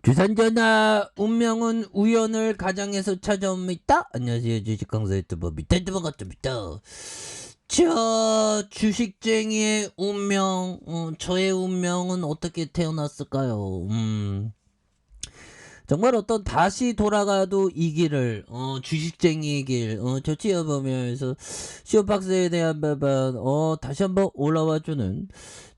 주산전화 운명은 우연을 가장해서 찾아옵니다. 안녕하세요, 주식강사 유튜버 밑에드버 같습니다. 저 주식쟁이의 운명, 저의 운명은 어떻게 태어났을까요? 정말 어떤 다시 돌아가도 이 길을 주식쟁이의 길 좋지요 보면서 시오박스에 대한 부분 다시 한번 올라와주는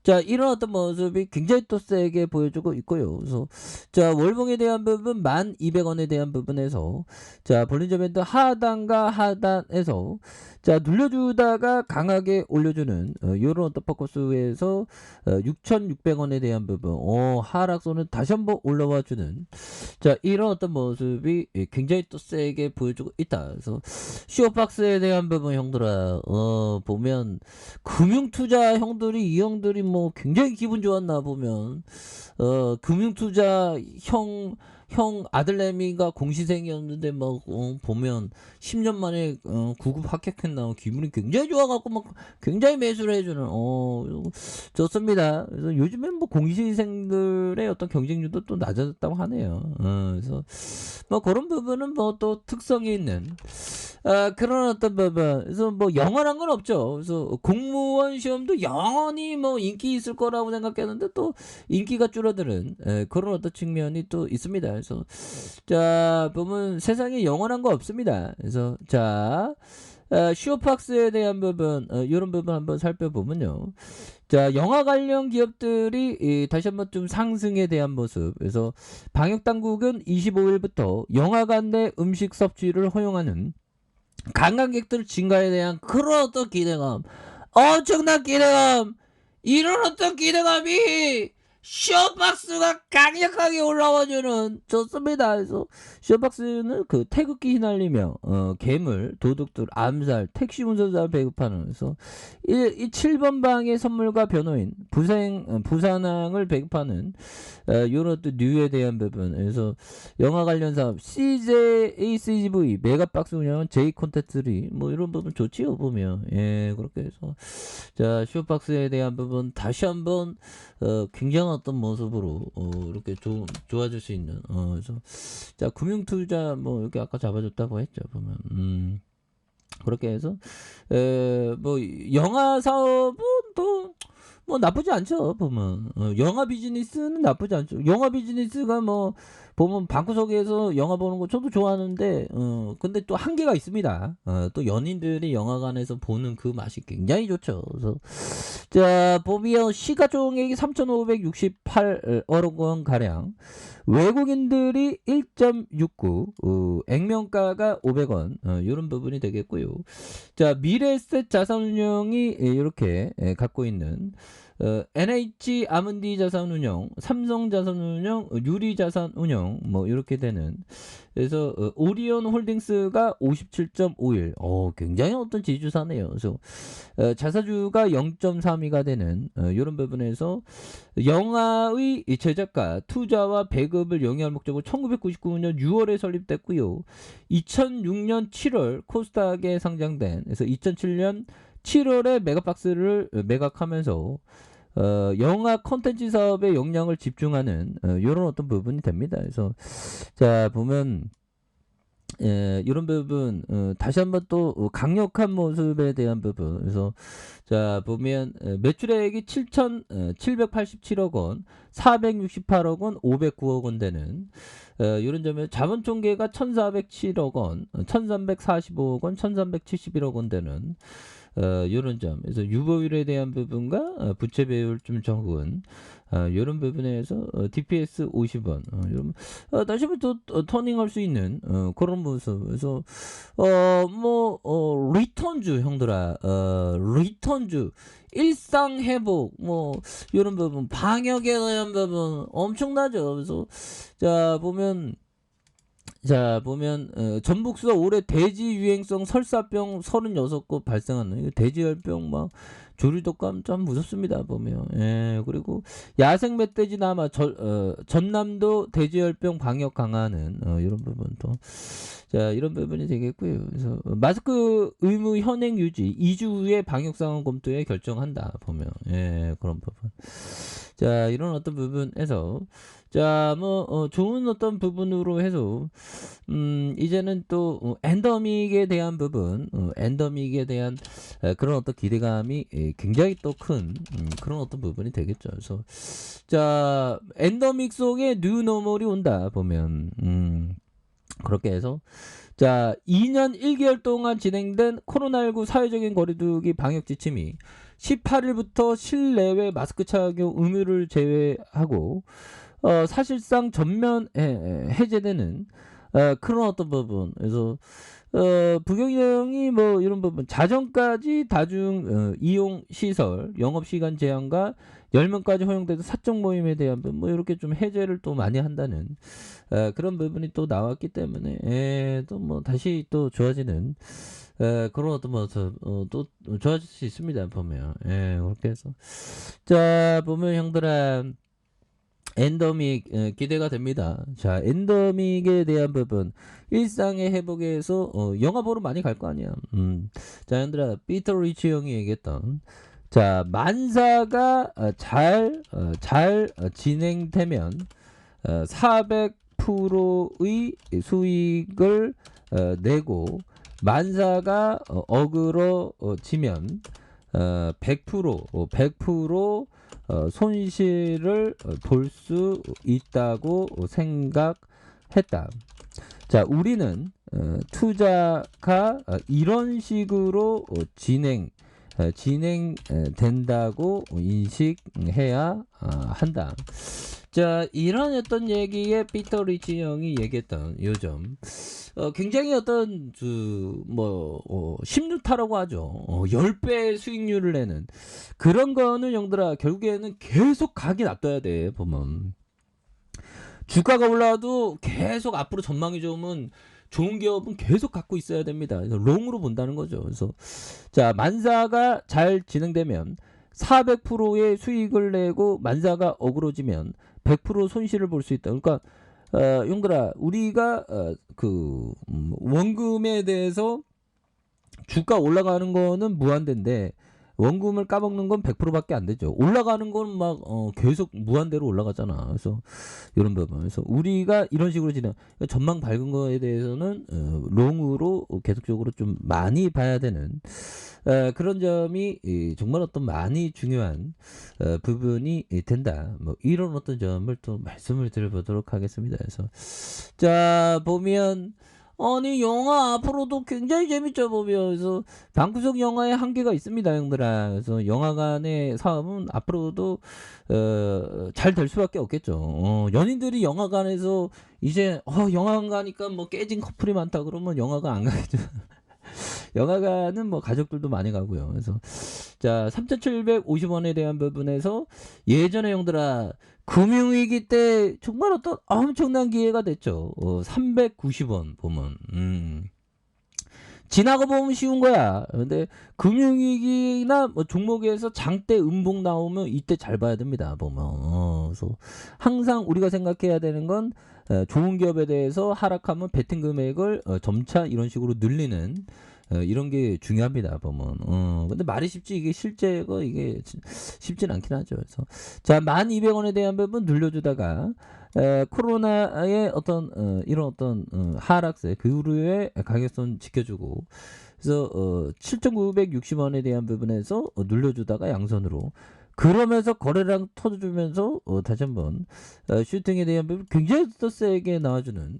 자 이런 어떤 모습이 굉장히 또 세게 보여주고 있고요. 그래서 자 월봉에 대한 부분 1200원에 대한 부분에서 자 볼린저 밴드 하단과 하단에서 자 눌려주다가 강하게 올려주는 요런 어떤 포커스에서 6600원에 대한 부분 하락선은 다시 한번 올라와주는 자 이런 어떤 모습이 굉장히 또 세게 보여주고 있다. 그래서 시오박스에 대한 부분 형들아 보면 금융투자 형들이 이 형들이 뭐 굉장히 기분 좋았나 보면 금융투자 형 아들내미가 공시생이었는데 막 보면 10년 만에 9급 합격했나 기분이 굉장히 좋아갖고 막 굉장히 매수를 해주는 좋습니다. 그래서 요즘엔 뭐 공시생들의 어떤 경쟁률도 또 낮아졌다고 하네요. 그래서 뭐 그런 부분은 뭐 또 특성이 있는 그런 어떤 부분. 그래서 뭐 영원한 건 없죠. 그래서 공무원 시험도 영원히 뭐 인기 있을 거라고 생각했는데 또 인기가 줄어드는 그런 어떤 측면이 또 있습니다. 그래서 자 보면 세상에 영원한 거 없습니다. 그래서 자 슈어박스에 대한 부분 이런 부분 한번 살펴보면요. 자 영화 관련 기업들이 다시 한번 좀 상승에 대한 모습. 그래서 방역당국은 25일부터 영화관 내 음식 섭취를 허용하는 관광객들 증가에 대한 그런 어떤 기대감, 엄청난 기대감, 이런 어떤 기대감이 쇼박스가 강력하게 올라와주는 좋습니다. 그래서 쇼박스는 그 태극기 휘날리며 괴물, 도둑들, 암살, 택시 운전자 배급하는 그래서 이 7번 방의 선물과 변호인, 부산항을 배급하는 요런 또 뉴에 대한 부분. 그래서 영화 관련 사업 CJACGV 메가박스 운영은 J 콘텐츠리 뭐 이런 부분 좋지요 보면. 예 그렇게 해서 자 쇼박스에 대한 부분 다시 한번 굉장한 어떤 모습으로 이렇게 좋아질 수 있는 그래서 자 금융투자 뭐 이렇게 아까 잡아줬다고 했죠 보면. 그렇게 해서 뭐 영화 사업은 또 뭐 나쁘지 않죠 보면. 영화 비즈니스는 나쁘지 않죠. 영화 비즈니스가 뭐 보면 방구석에서 영화 보는 거 저도 좋아하는데 근데 또 한계가 있습니다. 또 연인들이 영화관에서 보는 그 맛이 굉장히 좋죠. 그래서 자 보면 시가총액이 3,568억 원 가량, 외국인들이 1.69, 액면가가 500원 이런 부분이 되겠고요. 자 미래에셋 자산운용이 이렇게 갖고 있는 NH 아문디 자산운용, 삼성 자산운용, 유리자산운용 뭐 이렇게 되는. 그래서 오리온 홀딩스가 57.51 굉장히 어떤 지주사네요. 그래서 자사주가 0.32가 되는 이런 부분에서 영화의 제작과 투자와 배급을 영위할 목적으로 1999년 6월에 설립됐고요. 2006년 7월 코스닥에 상장된, 그래서 2007년 7월에 메가박스를 매각하면서 영화 콘텐츠 사업에 역량을 집중하는 이런 어떤 부분이 됩니다. 그래서 자 보면 이런 부분 다시 한번 또 강력한 모습에 대한 부분. 그래서 자 보면 매출액이 7,787억 원, 468억 원, 509억 원 되는 이런 점에 자본총계가 1,407억 원, 1,345억 원, 1,371억 원 되는 이런 점. 그래서 유보율에 대한 부분과 부채 배율 좀 적은 이런 부분에서 DPS 50원 이런 다시 한번 또 터닝할 수 있는 그런 모습. 그래서 리턴주 형들아, 리턴주 일상 회복 뭐 이런 부분, 방역에 대한 부분 엄청나죠. 그래서 자 보면 전북서 올해 대지 유행성 설사병 36곳 발생하는, 돼지열병 막 조류독감 좀 무섭습니다 보면. 예, 그리고 야생 멧돼지 남아 전남도 돼지열병 방역 강화는 이런 부분도 자 이런 부분이 되겠고요. 그래서 마스크 의무 현행 유지 2주 후에 방역 상황 검토에 결정한다 보면 예, 그런 부분. 자 이런 어떤 부분에서 자 뭐 좋은 어떤 부분으로 해서 이제는 또 엔더믹에 대한 부분 엔더믹에 대한 그런 어떤 기대감이 굉장히 또 큰 그런 어떤 부분이 되겠죠. 그래서 자 엔더믹 속에 뉴노멀이 온다 보면 그렇게 해서 자 2년 1개월 동안 진행된 코로나19 사회적인 거리두기 방역 지침이 18일부터 실내외 마스크 착용 의무를 제외하고 사실상 전면 해제되는 그런 어떤 부분. 그래서 부경령이 뭐 이런 부분 자정까지 다중 이용 시설 영업 시간 제한과 10명까지 허용돼서 사적 모임에 대한 부분 뭐 이렇게 좀 해제를 또 많이 한다는 그런 부분이 또 나왔기 때문에 또 뭐 다시 또 좋아지는 그런 어떤 모습 또 좋아질 수 있습니다 보면 그렇게 해서 자 보면 형들아 엔더믹 기대가 됩니다. 자 엔더믹에 대한 부분 일상의 회복에서 영화 보러 많이 갈 거 아니야. 자 형들아 피터 리치 형이 얘기했던 자 만사가 잘 진행되면 400%의 수익을 내고 만사가 어그러지면 100% 손실을 볼 수 있다고 생각했다. 자, 우리는 투자가 이런 식으로 진행된다고 인식해야 한다. 자, 이런 어떤 얘기에 피터 리치 형이 얘기했던 요점 굉장히 어떤 심루타라고 하죠. 10배 수익률을 내는 그런 거는 형들아 결국에는 계속 가게 놔둬야 돼 보면. 주가가 올라와도 계속 앞으로 전망이 좋은 기업은 계속 갖고 있어야 됩니다. 그래서 롱으로 본다는 거죠. 그래서 자 만사가 잘 진행되면 400%의 수익을 내고 만사가 어그러지면 100% 손실을 볼 수 있다. 그러니까 형들아 우리가 원금에 대해서 주가 올라가는 거는 무한대인데 원금을 까먹는 건 100%밖에 안 되죠. 올라가는 건 막 계속 무한대로 올라가잖아. 그래서 이런 부분. 그래서 우리가 이런 식으로 전망 밝은 거에 대해서는 롱으로 계속적으로 좀 많이 봐야 되는 그런 점이 정말 어떤 많이 중요한 부분이 된다. 뭐 이런 어떤 점을 또 말씀을 드려보도록 하겠습니다. 그래서 자 보면 아니 영화 앞으로도 굉장히 재밌죠 보면. 그래서 방구석 영화의 한계가 있습니다 형들아. 그래서 영화관의 사업은 앞으로도 잘 될 수밖에 없겠죠. 연인들이 영화관에서 이제 영화관 가니까 뭐 깨진 커플이 많다 그러면 영화관 안 가겠죠. 영화관은 뭐 가족들도 많이 가고요. 그래서 자 3,750원에 대한 부분에서 예전에 형들아 금융위기 때 정말 어떤 엄청난 기회가 됐죠. 390원 보면 지나고 보면 쉬운 거야. 근데 금융위기나 뭐 종목에서 장대 음봉 나오면 이때 잘 봐야 됩니다 보면. 그래서 항상 우리가 생각해야 되는 건 좋은 기업에 대해서 하락하면 베팅 금액을 점차 이런 식으로 늘리는 이런 게 중요합니다 보면. 근데 말이 쉽지 이게 실제가 이게 쉽진 않긴 하죠. 그래서 자 1200원에 대한 부분 늘려주다가 코로나의 어떤 이런 어떤 하락세 그 이후에 가격선 지켜주고 그래서 7,960원에 대한 부분에서 눌려주다가 양선으로 그러면서 거래량 터져주면서 다시 한번 슈팅에 대한 부분 굉장히 더 세게 나와주는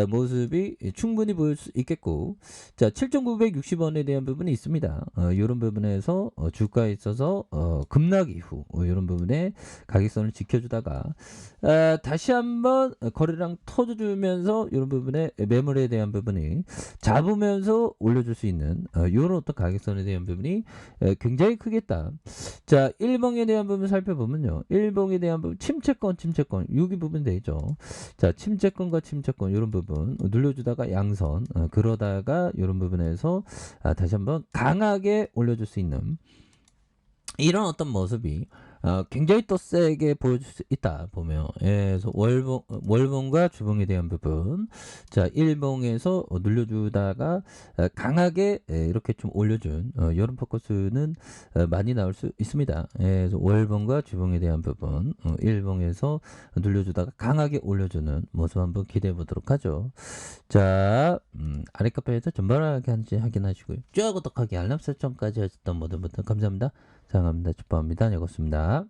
모습이 충분히 보일 수 있겠고 자 7,960원에 대한 부분이 있습니다. 이런 부분에서 주가에 있어서 급락 이후 이런 부분에 가격선을 지켜주다가 다시 한번 거래량 터져주면서 이런 부분에 매물에 대한 부분이 잡으면서 올려줄 수 있는 이런 어떤 가격선에 대한 부분이 굉장히 크겠다. 자 1봉에 대한 부분 살펴보면요. 1봉에 대한 부분 침체권 여기 부분 되죠. 자 침체권과 침체권 이런 부분 눌러주다가 양선 그러다가 이런 부분에서 다시 한번 강하게 올려줄 수 있는 이런 어떤 모습이 굉장히 또 세게 보여줄 수 있다 보면, 예, 그래서 월봉과 주봉에 대한 부분, 자 일봉에서 눌려주다가 강하게 이렇게 좀 올려준 이런 포커스는 많이 나올 수 있습니다. 예, 그래서 월봉과 주봉에 대한 부분, 일봉에서 눌려주다가 강하게 올려주는 모습 한번 기대해 보도록 하죠. 자, 아래 카페에서 전반하게 한지 확인하시고요. 쭉 구독하기 알람 설정까지 하셨던 모든 분들 감사합니다. 사랑합니다. 축복합니다. 여깄습니다.